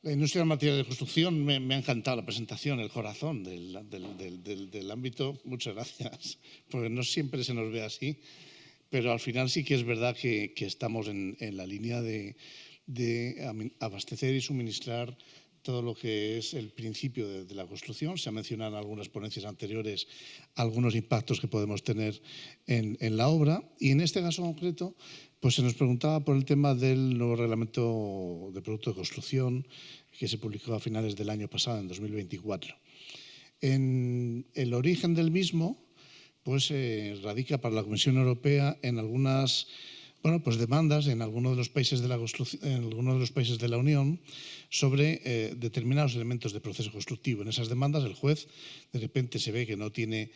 La industria del material de construcción, me ha encantado la presentación, el corazón del ámbito. Muchas gracias, porque no siempre se nos ve así, pero al final sí que es verdad que estamos en la línea de abastecer y suministrar todo lo que es el principio de la construcción. Se ha mencionado en algunas ponencias anteriores algunos impactos que podemos tener en la obra, y en este caso concreto pues se nos preguntaba por el tema del nuevo reglamento de producto de construcción que se publicó a finales del año pasado, en 2024. En el origen del mismo pues radica para la Comisión Europea en algunas demandas en algunos de los países de la Unión sobre determinados elementos de proceso constructivo. En esas demandas el juez de repente se ve que no tiene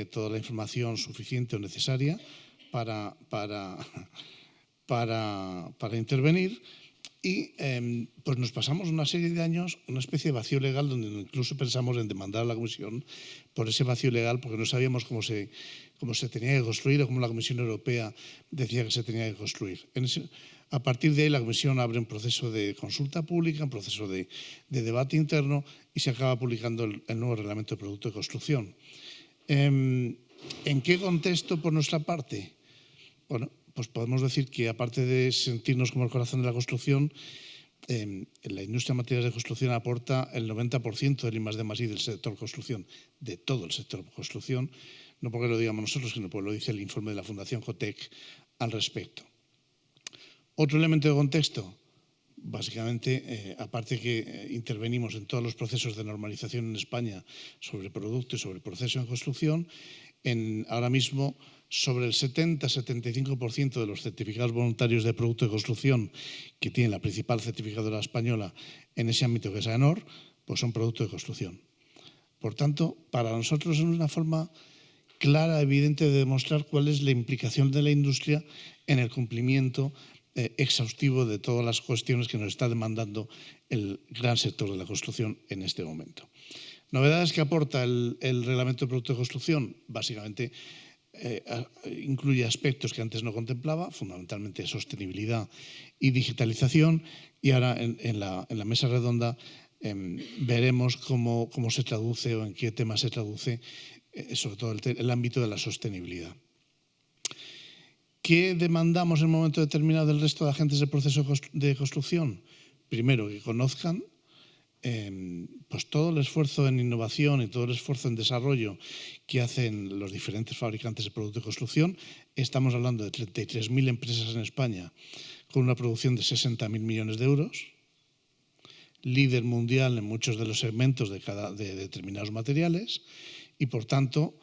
toda la información suficiente o necesaria para intervenir, y pues nos pasamos una serie de años una especie de vacío legal, donde incluso pensamos en demandar a la Comisión por ese vacío legal, porque no sabíamos cómo se tenía que construir o cómo la Comisión Europea decía que se tenía que construir. A partir de ahí la Comisión abre un proceso de consulta pública, un proceso de debate interno, y se acaba publicando el nuevo reglamento de producto de construcción. ¿En qué contexto por nuestra parte? Bueno, pues podemos decir que, aparte de sentirnos como el corazón de la construcción, la industria de materiales de construcción aporta el 90% del I+D+I del sector construcción, de todo el sector construcción, no porque lo digamos nosotros, sino porque lo dice el informe de la Fundación Jotec al respecto. Otro elemento de contexto, básicamente, aparte que intervenimos en todos los procesos de normalización en España sobre producto y sobre proceso en construcción, ahora mismo sobre el 70-75% de los certificados voluntarios de producto de construcción que tiene la principal certificadora española en ese ámbito, que es AENOR, pues son producto de construcción. Por tanto, para nosotros es una forma clara, evidente, de demostrar cuál es la implicación de la industria en el cumplimiento exhaustivo de todas las cuestiones que nos está demandando el gran sector de la construcción en este momento. Novedades que aporta el reglamento de producto de construcción: básicamente incluye aspectos que antes no contemplaba, fundamentalmente sostenibilidad y digitalización, y ahora en la mesa redonda veremos cómo se traduce o en qué tema se traduce sobre todo el ámbito de la sostenibilidad. ¿Qué demandamos en un momento determinado del resto de agentes del proceso de construcción? Primero, que conozcan pues todo el esfuerzo en innovación y todo el esfuerzo en desarrollo que hacen los diferentes fabricantes de productos de construcción. Estamos hablando de 33.000 empresas en España con una producción de 60.000 millones de euros, líder mundial en muchos de los segmentos de determinados materiales, y por tanto,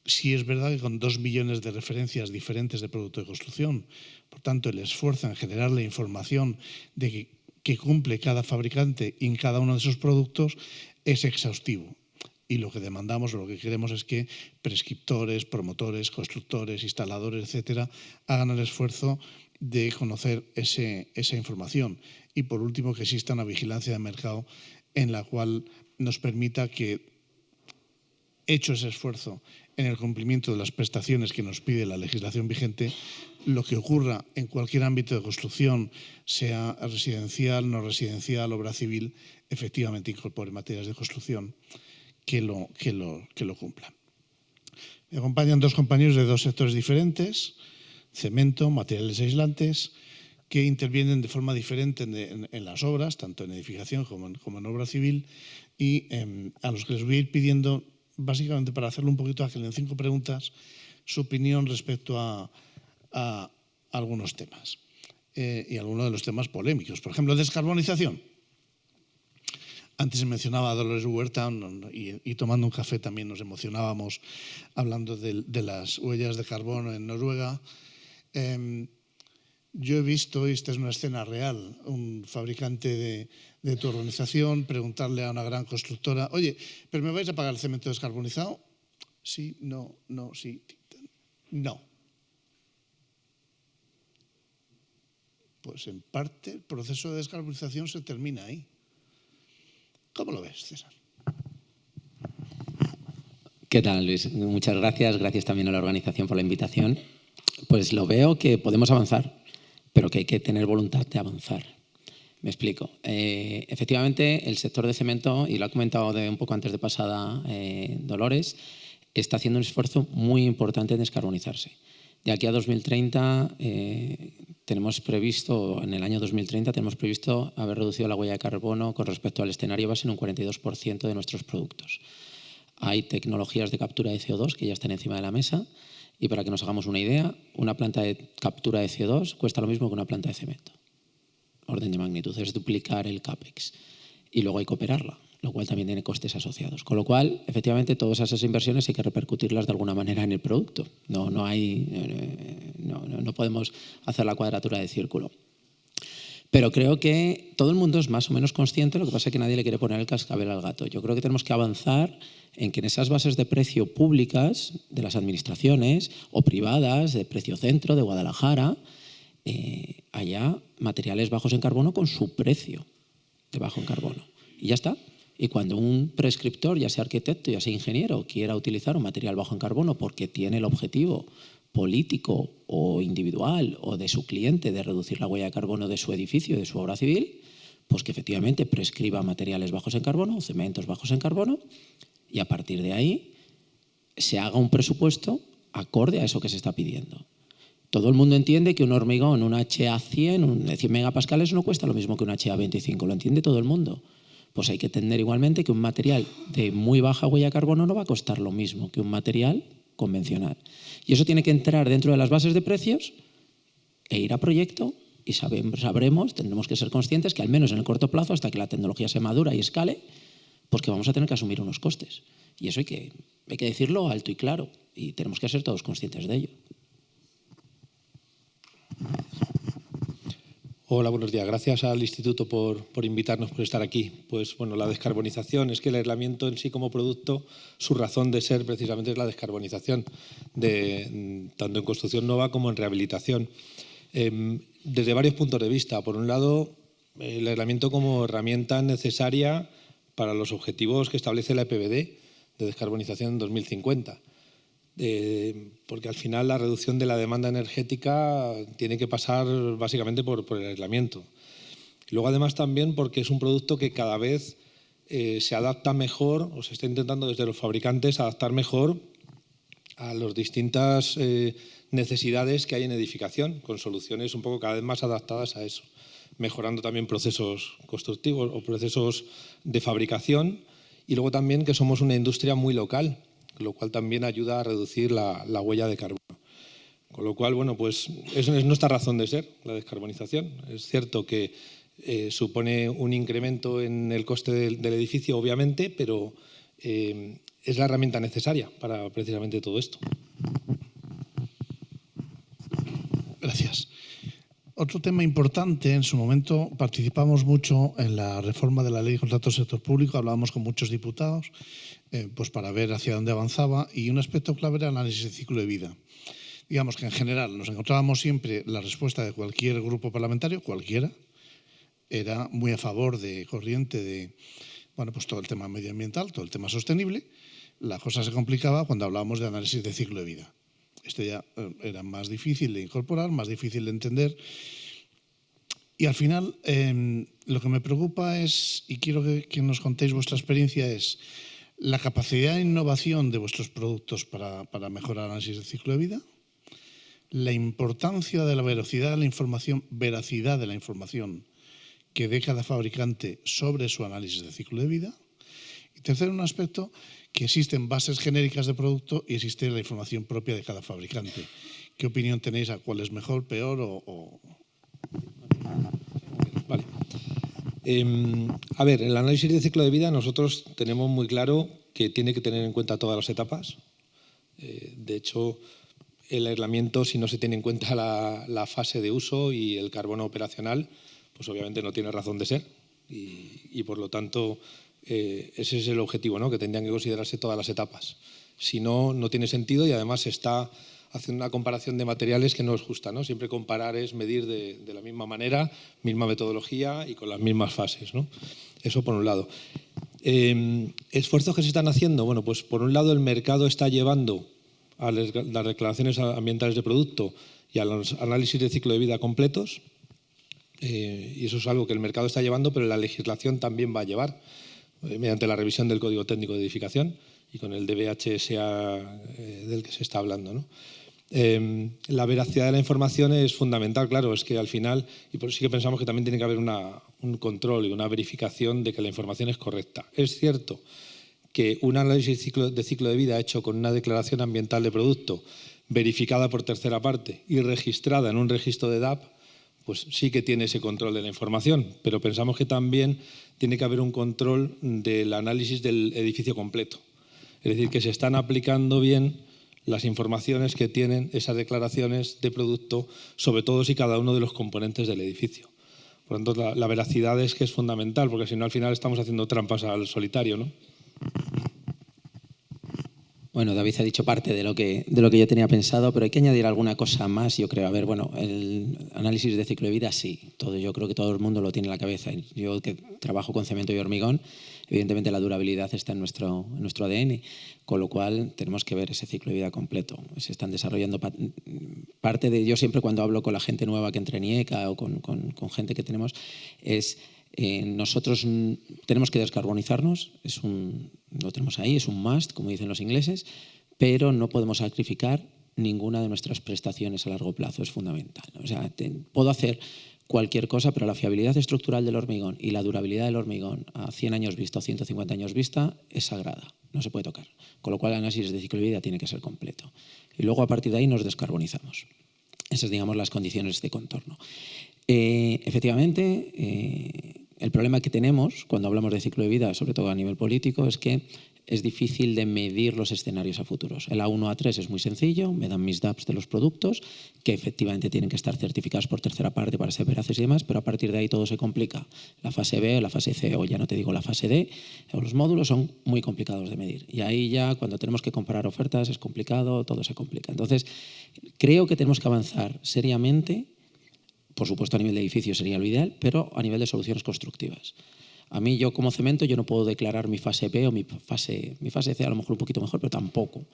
sí es verdad que con 2 millones de referencias diferentes de producto de construcción, por tanto el esfuerzo en generar la información de que cumple cada fabricante en cada uno de esos productos es exhaustivo. Y lo que demandamos o lo que queremos es que prescriptores, promotores, constructores, instaladores, etcétera, hagan el esfuerzo de conocer esa información. Y por último, que exista una vigilancia de mercado en la cual nos permita que, hecho ese esfuerzo en el cumplimiento de las prestaciones que nos pide la legislación vigente, lo que ocurra en cualquier ámbito de construcción, sea residencial, no residencial, obra civil, efectivamente incorpore materias de construcción que lo cumplan. Me acompañan dos compañeros de dos sectores diferentes: cemento, materiales aislantes, que intervienen de forma diferente en las obras, tanto en edificación como en obra civil, y a los que les voy a ir pidiendo, básicamente para hacerlo un poquito ágil, en 5 preguntas, su opinión respecto a algunos temas y algunos de los temas polémicos. Por ejemplo, descarbonización. Antes se mencionaba a Dolores Huerta, y tomando un café también nos emocionábamos hablando de las huellas de carbono en Noruega. Yo he visto, y esta es una escena real, un fabricante de tu organización preguntarle a una gran constructora: oye, ¿pero me vais a pagar el cemento descarbonizado? Sí, no, sí, no. Pues en parte el proceso de descarbonización se termina ahí. ¿Cómo lo ves, César? ¿Qué tal, Luis? Muchas gracias. Gracias también a la organización por la invitación. Pues lo veo que podemos avanzar, pero que hay que tener voluntad de avanzar. Me explico. Efectivamente, el sector de cemento, y lo ha comentado un poco antes de pasada Dolores, está haciendo un esfuerzo muy importante en descarbonizarse. De aquí a 2030 tenemos previsto, en el año 2030 tenemos previsto haber reducido la huella de carbono con respecto al escenario base en un 42% de nuestros productos. Hay tecnologías de captura de CO2 que ya están encima de la mesa y para que nos hagamos una idea, una planta de captura de CO2 cuesta lo mismo que una planta de cemento. Orden de magnitud, es duplicar el CAPEX. Y luego hay que operarla, lo cual también tiene costes asociados. Con lo cual, efectivamente, todas esas inversiones hay que repercutirlas de alguna manera en el producto. No podemos hacer la cuadratura de círculo. Pero creo que todo el mundo es más o menos consciente, lo que pasa es que nadie le quiere poner el cascabel al gato. Yo creo que tenemos que avanzar en que en esas bases de precio públicas de las administraciones o privadas, de Precio Centro, de Guadalajara, haya materiales bajos en carbono con su precio de bajo en carbono. Y ya está. Y cuando un prescriptor, ya sea arquitecto, ya sea ingeniero, quiera utilizar un material bajo en carbono porque tiene el objetivo político o individual o de su cliente de reducir la huella de carbono de su edificio, de su obra civil, pues que efectivamente prescriba materiales bajos en carbono, cementos bajos en carbono, y a partir de ahí se haga un presupuesto acorde a eso que se está pidiendo. Todo el mundo entiende que un hormigón, un HA100, de 100 megapascales no cuesta lo mismo que un HA25, lo entiende todo el mundo. Pues hay que entender igualmente que un material de muy baja huella de carbono no va a costar lo mismo que un material convencional. Y eso tiene que entrar dentro de las bases de precios e ir a proyecto y sabremos, tendremos que ser conscientes que al menos en el corto plazo, hasta que la tecnología se madura y escale, pues que vamos a tener que asumir unos costes. Y eso hay que decirlo alto y claro y tenemos que ser todos conscientes de ello. Hola, buenos días. Gracias al Instituto por invitarnos, por estar aquí. Pues bueno, la descarbonización es que el aislamiento en sí como producto, su razón de ser precisamente es la descarbonización, tanto en construcción nueva como en rehabilitación. Desde varios puntos de vista. Por un lado, el aislamiento como herramienta necesaria para los objetivos que establece la EPBD de descarbonización en 2050. Porque al final la reducción de la demanda energética tiene que pasar básicamente por el aislamiento. Luego además también porque es un producto que cada vez se adapta mejor o se está intentando desde los fabricantes adaptar mejor a las distintas necesidades que hay en edificación, con soluciones un poco cada vez más adaptadas a eso, mejorando también procesos constructivos o procesos de fabricación y luego también que somos una industria muy local, lo cual también ayuda a reducir la huella de carbono. Con lo cual, bueno, pues eso es nuestra razón de ser, la descarbonización. Es cierto que supone un incremento en el coste del edificio, obviamente, pero es la herramienta necesaria para precisamente todo esto. Gracias. Otro tema importante, en su momento participamos mucho en la reforma de la Ley de Contratos del Sector Público, hablábamos con muchos diputados pues para ver hacia dónde avanzaba y un aspecto clave era el análisis de ciclo de vida. Digamos que en general nos encontrábamos siempre la respuesta de cualquier grupo parlamentario, cualquiera, era muy a favor de corriente de pues todo el tema medioambiental, todo el tema sostenible. La cosa se complicaba cuando hablábamos de análisis de ciclo de vida. Esto ya era más difícil de incorporar, más difícil de entender. Y al final, lo que me preocupa es, y quiero que nos contéis vuestra experiencia, es la capacidad de innovación de vuestros productos para mejorar el análisis del ciclo de vida, la importancia de la veracidad de la información que dé cada fabricante sobre su análisis de ciclo de vida. Y tercero, un aspecto que existen bases genéricas de producto y existe la información propia de cada fabricante. ¿Qué opinión tenéis a cuál es mejor, peor o...? Vale. A ver, el análisis de ciclo de vida nosotros tenemos muy claro que tiene que tener en cuenta todas las etapas. De hecho, el aislamiento, si no se tiene en cuenta la fase de uso y el carbono operacional, pues obviamente no tiene razón de ser y por lo tanto ese es el objetivo, ¿no? Que tendrían que considerarse todas las etapas. Si no, no tiene sentido y además se está haciendo una comparación de materiales que no es justa, ¿no? Siempre comparar es medir de la misma manera, misma metodología y con las mismas fases, ¿no? Eso por un lado. ¿Esfuerzos que se están haciendo? Bueno, pues por un lado el mercado está llevando a las declaraciones ambientales de producto y a los análisis de ciclo de vida completos. y eso es algo que el mercado está llevando, pero la legislación también va a llevar, mediante la revisión del Código Técnico de Edificación y con el DBHSA del que se está hablando, ¿no? La veracidad de la información es fundamental, claro, es que al final, y por eso sí que pensamos que también tiene que haber un control y una verificación de que la información es correcta. Es cierto que un análisis de ciclo de vida hecho con una declaración ambiental de producto verificada por tercera parte y registrada en un registro de DAP, pues sí que tiene ese control de la información, pero pensamos que también tiene que haber un control del análisis del edificio completo. Es decir, que se están aplicando bien las informaciones que tienen esas declaraciones de producto sobre todos y cada uno de los componentes del edificio. Por lo tanto, la veracidad es que es fundamental, porque si no, al final estamos haciendo trampas al solitario, ¿no? Bueno, David ha dicho parte de lo que yo tenía pensado, pero hay que añadir alguna cosa más, yo creo. A ver, bueno, el análisis de ciclo de vida, sí. Yo creo que todo el mundo lo tiene en la cabeza. Yo que trabajo con cemento y hormigón, evidentemente la durabilidad está en nuestro ADN, con lo cual tenemos que ver ese ciclo de vida completo. Se están desarrollando parte de... Yo siempre cuando hablo con la gente nueva que entra en IECA o con gente que tenemos es... nosotros tenemos que descarbonizarnos, lo tenemos ahí, es un must, como dicen los ingleses, pero no podemos sacrificar ninguna de nuestras prestaciones a largo plazo, es fundamental. O sea, puedo hacer cualquier cosa, pero la fiabilidad estructural del hormigón y la durabilidad del hormigón a 100 años vista o 150 años vista es sagrada, no se puede tocar. Con lo cual el análisis de ciclo de vida tiene que ser completo. Y luego a partir de ahí nos descarbonizamos. Esas, digamos, las condiciones de contorno. Efectivamente, el problema que tenemos cuando hablamos de ciclo de vida, sobre todo a nivel político, es que es difícil de medir los escenarios a futuros. El A1, A3 es muy sencillo, me dan mis DAPs de los productos, que efectivamente tienen que estar certificados por tercera parte para ser veraces y demás, pero a partir de ahí todo se complica. La fase B, la fase C, o ya no te digo la fase D, o los módulos son muy complicados de medir. Y ahí ya, cuando tenemos que comparar ofertas, es complicado, todo se complica. Entonces, creo que tenemos que avanzar seriamente. Por supuesto, a nivel de edificio sería lo ideal, pero a nivel de soluciones constructivas. A mí, yo como cemento, yo no puedo declarar mi fase B o mi fase C, a lo mejor un poquito mejor, pero tampoco.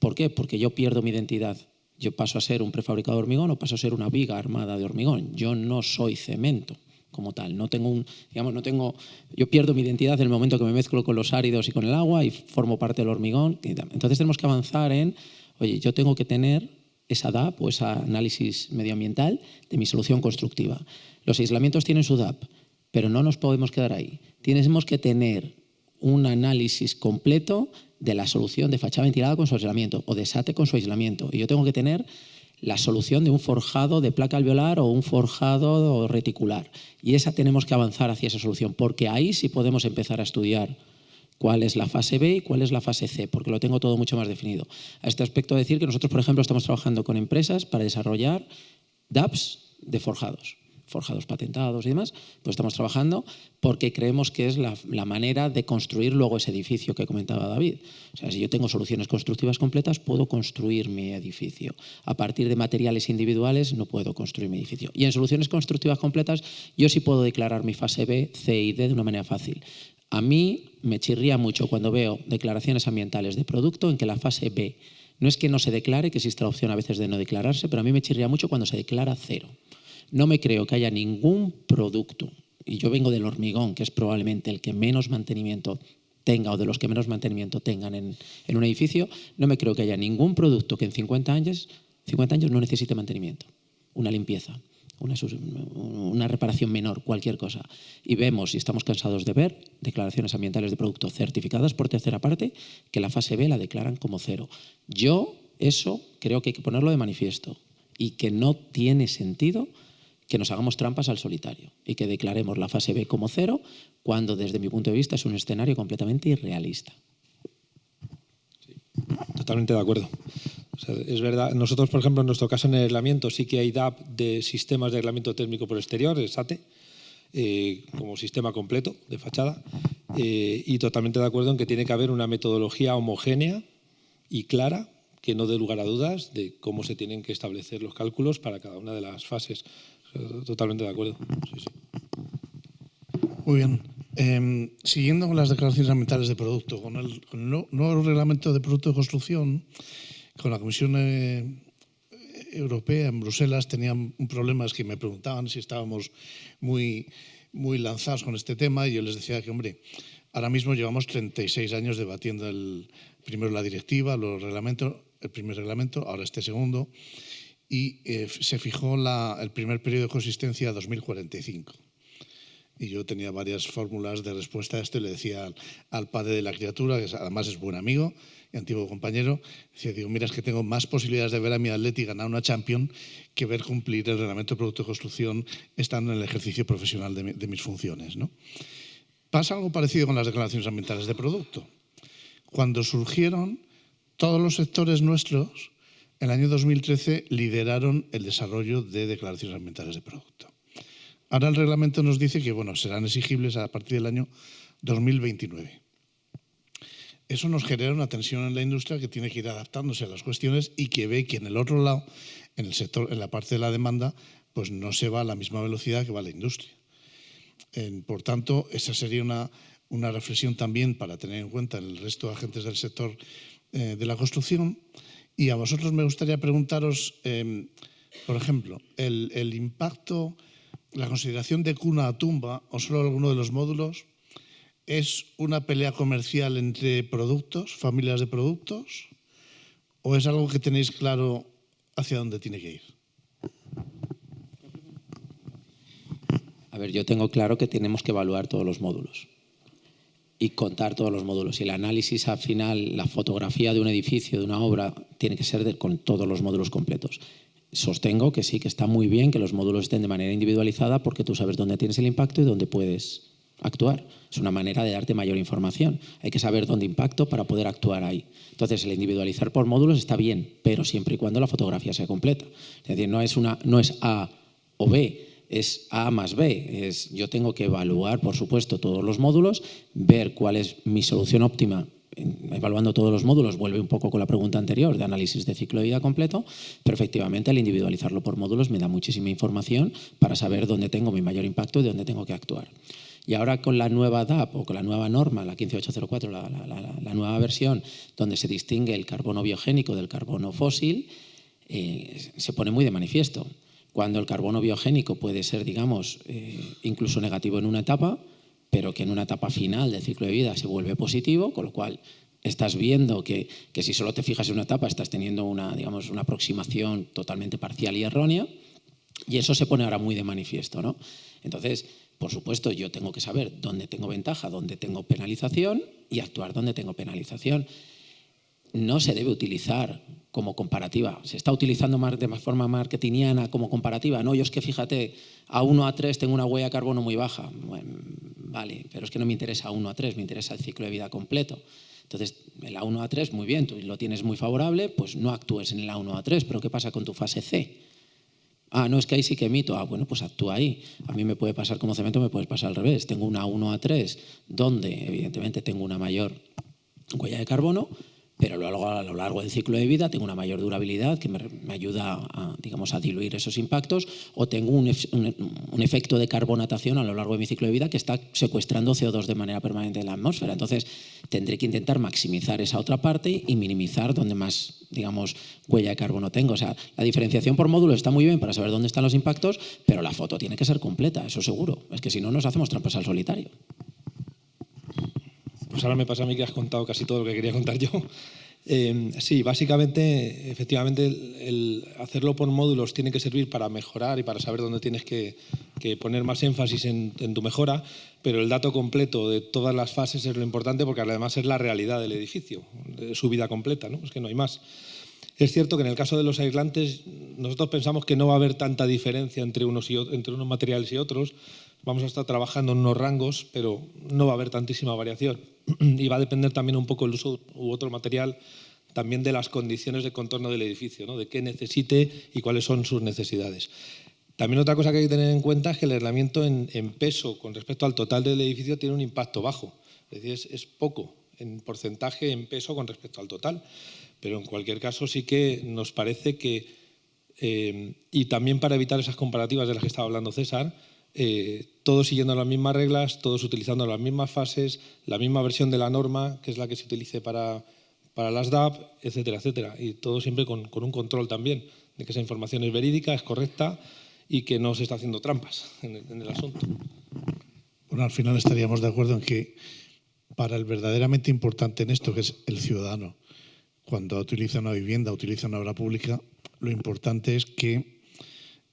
¿Por qué? Porque yo pierdo mi identidad. Yo paso a ser un prefabricado de hormigón o paso a ser una viga armada de hormigón. Yo no soy cemento como tal. Yo pierdo mi identidad en el momento que me mezclo con los áridos y con el agua y formo parte del hormigón. Entonces tenemos que avanzar en, oye, yo tengo que tener esa DAP o ese análisis medioambiental de mi solución constructiva. Los aislamientos tienen su DAP, pero no nos podemos quedar ahí. Tenemos que tener un análisis completo de la solución de fachada ventilada con su aislamiento o de SATE con su aislamiento. Y yo tengo que tener la solución de un forjado de placa alveolar o un forjado reticular. Y esa tenemos que avanzar hacia esa solución, porque ahí sí podemos empezar a estudiar cuál es la fase B y cuál es la fase C, porque lo tengo todo mucho más definido. A este aspecto, decir que nosotros, por ejemplo, estamos trabajando con empresas para desarrollar DAPs de forjados patentados y demás, pues estamos trabajando porque creemos que es la manera de construir luego ese edificio que comentaba David. O sea, si yo tengo soluciones constructivas completas, puedo construir mi edificio. A partir de materiales individuales no puedo construir mi edificio. Y en soluciones constructivas completas yo sí puedo declarar mi fase B, C y D de una manera fácil. A mí me chirría mucho cuando veo declaraciones ambientales de producto en que la fase B no es que no se declare, que existe la opción a veces de no declararse, pero a mí me chirría mucho cuando se declara 0. No me creo que haya ningún producto, y yo vengo del hormigón, que es probablemente el que menos mantenimiento tenga o de los que menos mantenimiento tengan en un edificio, no me creo que haya ningún producto que en 50 años no necesite mantenimiento, una limpieza, una reparación menor, cualquier cosa. Y vemos, y estamos cansados de ver, declaraciones ambientales de producto certificadas por tercera parte que la fase B la declaran como 0. Yo eso creo que hay que ponerlo de manifiesto y que no tiene sentido que nos hagamos trampas al solitario y que declaremos la fase B como 0 cuando desde mi punto de vista es un escenario completamente irrealista. Sí, totalmente de acuerdo. O sea, es verdad, nosotros, por ejemplo, en nuestro caso en el aislamiento sí que hay DAP de sistemas de aislamiento térmico por exterior, el SATE, como sistema completo de fachada, y totalmente de acuerdo en que tiene que haber una metodología homogénea y clara que no dé lugar a dudas de cómo se tienen que establecer los cálculos para cada una de las fases. Totalmente de acuerdo. Sí, sí. Muy bien. Siguiendo con las declaraciones ambientales de producto, con el nuevo reglamento de producto de construcción, con la Comisión europea, en Bruselas, tenían un problema, es que me preguntaban si estábamos muy lanzados con este tema, y yo les decía que, hombre, ahora mismo llevamos 36 años debatiendo primero la directiva, luego el primer reglamento, ahora este segundo, y se fijó el primer periodo de coexistencia a 2045. Y yo tenía varias fórmulas de respuesta a esto y le decía al padre de la criatura, que además es buen amigo y antiguo compañero, digo, mira, es que tengo más posibilidades de ver a mi Atleti ganar una Champions que ver cumplir el reglamento de producto de construcción estando en el ejercicio profesional de mis funciones, ¿no? Pasa algo parecido con las declaraciones ambientales de producto. Cuando surgieron, todos los sectores nuestros, en el año 2013, lideraron el desarrollo de declaraciones ambientales de producto. Ahora el reglamento nos dice que, bueno, serán exigibles a partir del año 2029. Eso nos genera una tensión en la industria que tiene que ir adaptándose a las cuestiones y que ve que en el otro lado, en el sector, en la parte de la demanda, pues no se va a la misma velocidad que va la industria. Por tanto, esa sería una reflexión también para tener en cuenta en el resto de agentes del sector de la construcción. Y a vosotros me gustaría preguntaros, por ejemplo, el impacto, la consideración de cuna a tumba o solo alguno de los módulos, ¿es una pelea comercial entre productos, familias de productos, o es algo que tenéis claro hacia dónde tiene que ir? A ver, yo tengo claro que tenemos que evaluar todos los módulos y contar todos los módulos. Y el análisis al final, la fotografía de un edificio, de una obra, tiene que ser con todos los módulos completos. Sostengo que sí, que está muy bien que los módulos estén de manera individualizada porque tú sabes dónde tienes el impacto y dónde puedes actuar. Es una manera de darte mayor información. Hay que saber dónde impacto para poder actuar ahí. Entonces, el individualizar por módulos está bien, pero siempre y cuando la fotografía sea completa. Es decir, no es A o B, es A más B. Yo tengo que evaluar, por supuesto, todos los módulos, ver cuál es mi solución óptima. Evaluando todos los módulos, vuelve un poco con la pregunta anterior de análisis de ciclo de vida completo, pero efectivamente al individualizarlo por módulos me da muchísima información para saber dónde tengo mi mayor impacto y dónde tengo que actuar. Y ahora con la nueva DAP o con la nueva norma, la 15804, la nueva versión, donde se distingue el carbono biogénico del carbono fósil, se pone muy de manifiesto. Cuando el carbono biogénico puede ser, digamos, incluso negativo en una etapa, pero que en una etapa final del ciclo de vida se vuelve positivo, con lo cual estás viendo que si solo te fijas en una etapa estás teniendo una aproximación totalmente parcial y errónea, y eso se pone ahora muy de manifiesto, ¿no? Entonces, por supuesto, yo tengo que saber dónde tengo ventaja, dónde tengo penalización y actuar donde tengo penalización. No se debe utilizar como comparativa. Se está utilizando de forma marketingiana como comparativa. No, yo es que fíjate, A1, A3 tengo una huella de carbono muy baja. Bueno, vale, pero es que no me interesa A1, A3, me interesa el ciclo de vida completo. Entonces, el A1, A3, muy bien, tú lo tienes muy favorable, pues no actúes en el A1, A3, pero ¿qué pasa con tu fase C? Ah, no, es que ahí sí que emito. Ah, bueno, pues actúa ahí. A mí me puede pasar como cemento, me puede pasar al revés. Tengo una A1, A3, donde evidentemente tengo una mayor huella de carbono, pero luego a lo largo del ciclo de vida tengo una mayor durabilidad que me ayuda a diluir esos impactos, o tengo un efecto de carbonatación a lo largo de mi ciclo de vida que está secuestrando CO2 de manera permanente en la atmósfera. Entonces, tendré que intentar maximizar esa otra parte y minimizar donde más, huella de carbono tengo. O sea, la diferenciación por módulos está muy bien para saber dónde están los impactos, pero la foto tiene que ser completa, eso seguro. Es que si no, nos hacemos trampas al solitario. Pues ahora me pasa a mí que has contado casi todo lo que quería contar yo. Sí, básicamente, efectivamente, el hacerlo por módulos tiene que servir para mejorar y para saber dónde tienes que poner más énfasis en tu mejora, pero el dato completo de todas las fases es lo importante porque además es la realidad del edificio, de su vida completa, ¿no? Es que no hay más. Es cierto que en el caso de los aislantes nosotros pensamos que no va a haber tanta diferencia entre unos materiales y otros. Vamos a estar trabajando en unos rangos, pero no va a haber tantísima variación. Y va a depender también un poco el uso u otro material también de las condiciones de contorno del edificio, ¿no? De qué necesite y cuáles son sus necesidades. También otra cosa que hay que tener en cuenta es que el aislamiento en peso con respecto al total del edificio tiene un impacto bajo. Es decir, es poco en porcentaje, en peso con respecto al total. Pero en cualquier caso sí que nos parece que, y también para evitar esas comparativas de las que estaba hablando César, todos siguiendo las mismas reglas, todos utilizando las mismas fases, la misma versión de la norma, que es la que se utilice para las DAP, etcétera, etcétera. Y todo siempre con un control también de que esa información es verídica, es correcta y que no se está haciendo trampas en el asunto. Bueno, al final estaríamos de acuerdo en que para el verdaderamente importante en esto, que es el ciudadano, cuando utiliza una vivienda, utiliza una obra pública, lo importante es que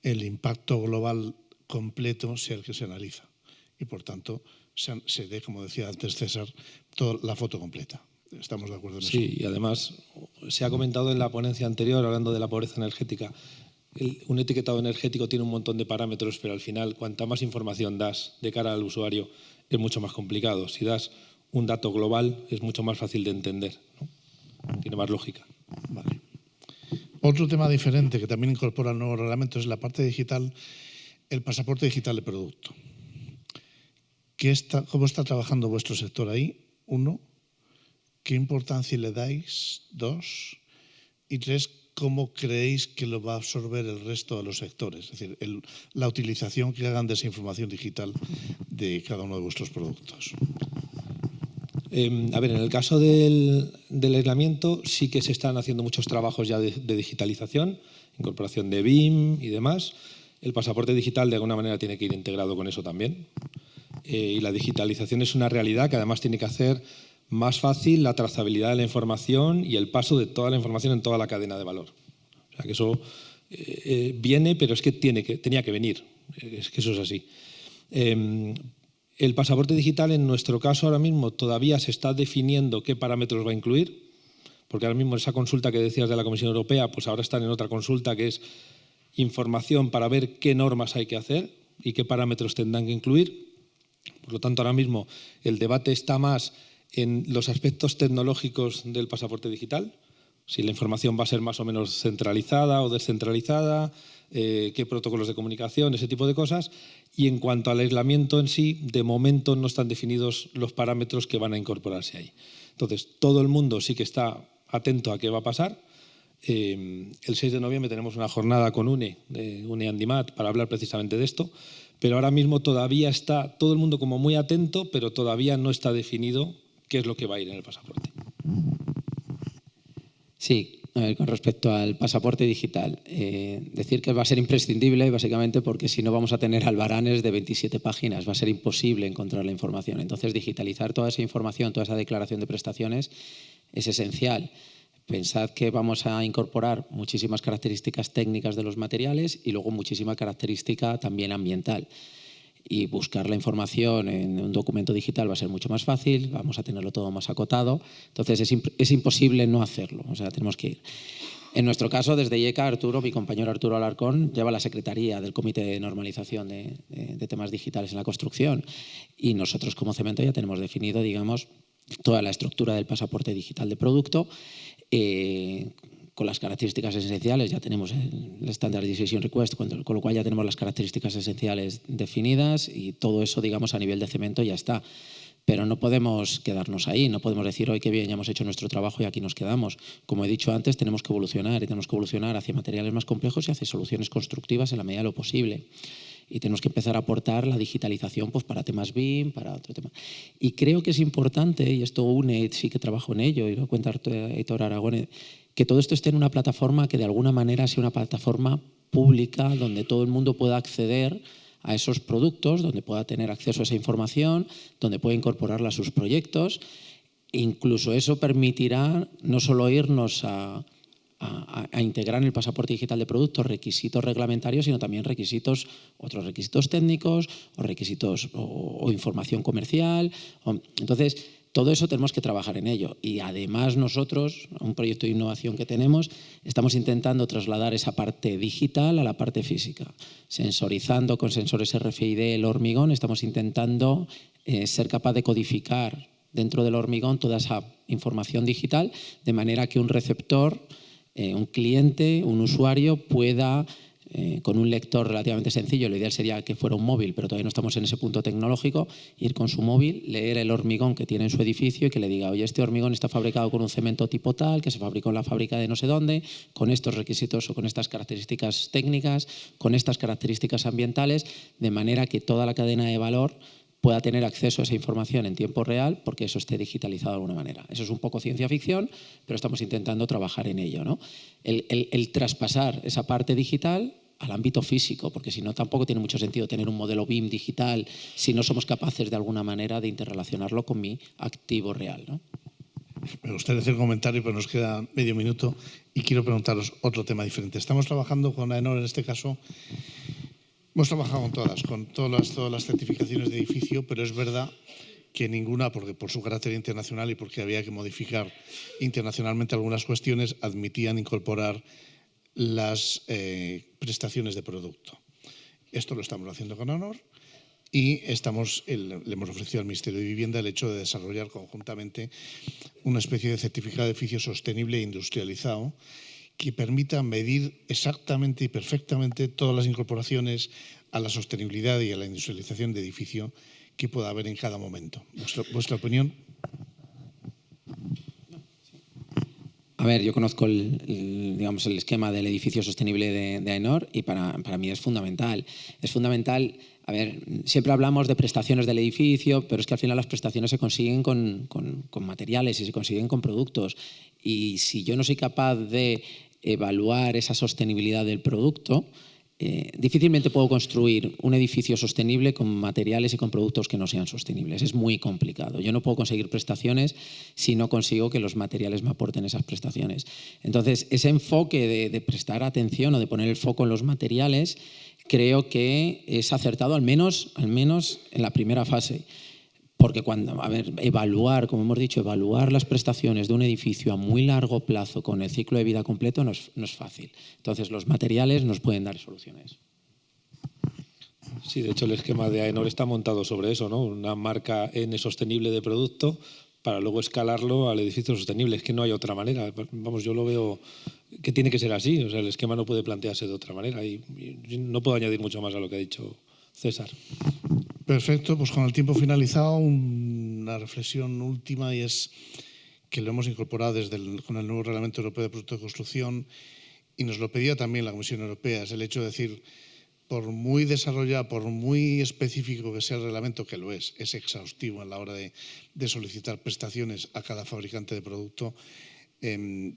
el impacto global completo sea el que se analiza y, por tanto, se dé, como decía antes César, toda la foto completa. ¿Estamos de acuerdo en eso? Sí, y además se ha comentado en la ponencia anterior, hablando de la pobreza energética, un etiquetado energético tiene un montón de parámetros, pero al final, cuanta más información das de cara al usuario, es mucho más complicado. Si das un dato global, es mucho más fácil de entender, ¿no? Tiene más lógica. Vale. Otro tema diferente que también incorpora el nuevo reglamento es la parte digital, el pasaporte digital de producto. ¿Cómo está trabajando vuestro sector ahí? 1, ¿qué importancia le dais? 2, y 3, ¿cómo creéis que lo va a absorber el resto de los sectores? Es decir, la utilización que hagan de esa información digital de cada uno de vuestros productos. A ver, en el caso del aislamiento sí que se están haciendo muchos trabajos ya de digitalización, incorporación de BIM y demás. El pasaporte digital de alguna manera tiene que ir integrado con eso también. Y la digitalización es una realidad que además tiene que hacer más fácil la trazabilidad de la información y el paso de toda la información en toda la cadena de valor. O sea que eso viene, pero es que tenía que venir. Es que eso es así. El pasaporte digital, en nuestro caso ahora mismo, todavía se está definiendo qué parámetros va a incluir, porque ahora mismo esa consulta que decías de la Comisión Europea, pues ahora están en otra consulta que es información para ver qué normas hay que hacer y qué parámetros tendrán que incluir. Por lo tanto, ahora mismo el debate está más en los aspectos tecnológicos del pasaporte digital, si la información va a ser más o menos centralizada o descentralizada, qué protocolos de comunicación, ese tipo de cosas. Y en cuanto al aislamiento en sí, de momento no están definidos los parámetros que van a incorporarse ahí. Entonces, todo el mundo sí que está atento a qué va a pasar. El 6 de noviembre tenemos una jornada con UNE Andimat para hablar precisamente de esto, pero ahora mismo todavía está todo el mundo como muy atento, pero todavía no está definido qué es lo que va a ir en el pasaporte. Sí, con respecto al pasaporte digital, decir que va a ser imprescindible básicamente porque si no vamos a tener albaranes de 27 páginas, va a ser imposible encontrar la información. Entonces, digitalizar toda esa información, toda esa declaración de prestaciones es esencial. Pensad que vamos a incorporar muchísimas características técnicas de los materiales y luego muchísima característica también ambiental. Y buscar la información en un documento digital va a ser mucho más fácil, vamos a tenerlo todo más acotado. Entonces es imposible no hacerlo, o sea, tenemos que ir. En nuestro caso, desde IECA, Arturo, mi compañero Arturo Alarcón, lleva la secretaría del Comité de Normalización de temas digitales en la construcción y nosotros como Cemento ya tenemos definido, digamos, toda la estructura del pasaporte digital de producto. Con las características esenciales, ya tenemos el Standardization Request, con lo cual ya tenemos las características esenciales definidas y todo eso, digamos, a nivel de Cemento ya está. Pero no podemos quedarnos ahí, no podemos decir hoy que bien, ya hemos hecho nuestro trabajo y aquí nos quedamos. Como he dicho antes, tenemos que evolucionar y tenemos que evolucionar hacia materiales más complejos y hacia soluciones constructivas en la medida de lo posible. Y tenemos que empezar a aportar la digitalización pues, para temas BIM, para otro tema. Y creo que es importante, y esto UNE sí que trabajo en ello, y lo cuenta Aitor Aragón, que todo esto esté en una plataforma que de alguna manera sea una plataforma pública donde todo el mundo pueda acceder a esos productos, donde pueda tener acceso a esa información, donde pueda incorporarla a sus proyectos. E incluso eso permitirá no solo irnos a integrar en el pasaporte digital de productos requisitos reglamentarios, sino también otros requisitos técnicos o requisitos o información comercial. Entonces, todo eso tenemos que trabajar en ello. Y además nosotros, un proyecto de innovación que tenemos, estamos intentando trasladar esa parte digital a la parte física. Sensorizando con sensores RFID el hormigón, estamos intentando ser capaz de codificar dentro del hormigón toda esa información digital, de manera que un receptor, un cliente, un usuario pueda, con un lector relativamente sencillo, lo ideal sería que fuera un móvil, pero todavía no estamos en ese punto tecnológico, ir con su móvil, leer el hormigón que tiene en su edificio y que le diga, oye, este hormigón está fabricado con un cemento tipo tal, que se fabricó en la fábrica de no sé dónde, con estos requisitos o con estas características técnicas, con estas características ambientales, de manera que toda la cadena de valor pueda tener acceso a esa información en tiempo real porque eso esté digitalizado de alguna manera. Eso es un poco ciencia ficción, pero estamos intentando trabajar en ello, ¿no? El traspasar esa parte digital al ámbito físico, porque si no tampoco tiene mucho sentido tener un modelo BIM digital si no somos capaces de alguna manera de interrelacionarlo con mi activo real, ¿no? Me gustaría hacer un comentario, pero nos queda medio minuto y quiero preguntaros otro tema diferente. Estamos trabajando con AENOR en este caso. Hemos trabajado con todas las certificaciones de edificio, pero es verdad que ninguna, porque por su carácter internacional y porque había que modificar internacionalmente algunas cuestiones, admitían incorporar las prestaciones de producto. Esto lo estamos haciendo con AENOR y le hemos ofrecido al Ministerio de Vivienda el hecho de desarrollar conjuntamente una especie de certificado de edificio sostenible e industrializado que permita medir exactamente y perfectamente todas las incorporaciones a la sostenibilidad y a la industrialización de edificio que pueda haber en cada momento. ¿Vuestra opinión? A ver, yo conozco digamos, el esquema del edificio sostenible de AENOR y para mí es fundamental. Es fundamental, a ver, siempre hablamos de prestaciones del edificio, pero es que al final las prestaciones se consiguen con materiales y se consiguen con productos. Y si yo no soy capaz de evaluar esa sostenibilidad del producto, difícilmente puedo construir un edificio sostenible con materiales y con productos que no sean sostenibles. Es muy complicado. Yo no puedo conseguir prestaciones si no consigo que los materiales me aporten esas prestaciones. Entonces, ese enfoque de prestar atención o de poner el foco en los materiales creo que es acertado al menos en la primera fase. Porque evaluar, como hemos dicho, evaluar las prestaciones de un edificio a muy largo plazo con el ciclo de vida completo no es fácil. Entonces, los materiales nos pueden dar soluciones. Sí, de hecho, el esquema de AENOR está montado sobre eso, ¿no? Una marca N sostenible de producto para luego escalarlo al edificio sostenible. Es que no hay otra manera. Vamos, yo lo veo que tiene que ser así. O sea, el esquema no puede plantearse de otra manera. Y no puedo añadir mucho más a lo que ha dicho César. Perfecto, pues con el tiempo finalizado, una reflexión última y es que lo hemos incorporado con el nuevo Reglamento Europeo de Productos de Construcción y nos lo pedía también la Comisión Europea, es el hecho de decir, por muy desarrollado, por muy específico que sea el reglamento, que lo es exhaustivo a la hora de solicitar prestaciones a cada fabricante de producto,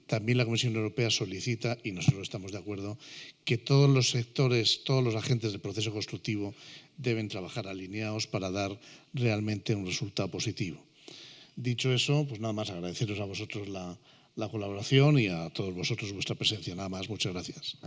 también la Comisión Europea solicita, y nosotros estamos de acuerdo, que todos los sectores, todos los agentes del proceso constructivo deben trabajar alineados para dar realmente un resultado positivo. Dicho eso, pues nada más agradeceros a vosotros la colaboración y a todos vosotros vuestra presencia. Nada más, muchas gracias.